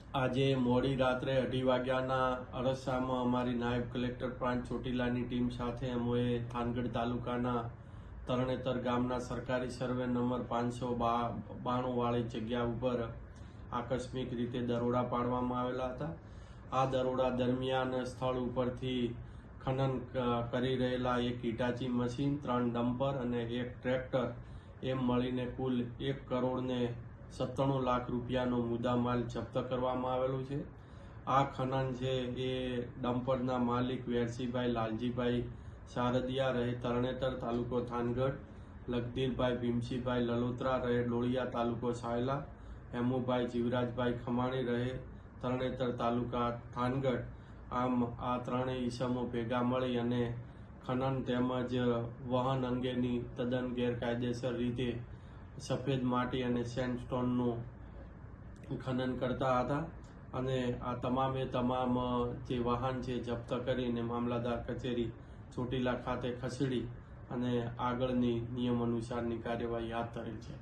આજે મોડી રાત્રે 2:30 વાગ્યાના અરસામાં અમારી નાયબ કલેક્ટર પ્રાંત ચોટીલાની ટીમ સાથે અમોએ થાનગઢ તાલુકાના તરણેતર ગામના સરકારી સર્વે નંબર 592 વાળી જગ્યા ઉપર આકસ્મિક રીતે દરોડા પાડવામાં આવેલા હતા। આ દરોડા દરમિયાન સ્થળ ઉપરથી ખનન કરી રહેલા એક હિટાચી મશીન, 3 ડમ્પર અને એક ટ્રેક્ટર એમ મળીને કુલ 1,97 લાખ રૂપિયાનો મુદ્દામાલ જપ્ત કરવામાં આવેલો છે। આ ખનન છે એ ડમ્પરના માલિક વેરસીભાઈ લાલજીભાઈ શારદિયા રહે તરણેતર તાલુકો થાનગઢ, લખધીરભાઈ ભીમસીભાઈ લલોત્રા રહે ડોળિયા તાલુકો સાયલા, હેમુભાઈ જીવરાજભાઈ ખમાણી રહે તરણેતર તાલુકા થાનગઢ, આમ આ ત્રણેય ઈસમો ભેગા મળી અને ખનન તેમજ વહન અંગેની તદ્દન ગેરકાયદેસર રીતે સફેદ માટી અને સેન્ડસ્ટોનનું ખનન કરતા હતા અને આ તમામે તમામ જે વાહન છે જપ્ત કરીને મામલાદાર કચેરી ચોટીલા ખાતે ખસેડી અને આગળની નિયમ અનુસારની કાર્યવાહી હાથ ધરેલ છે।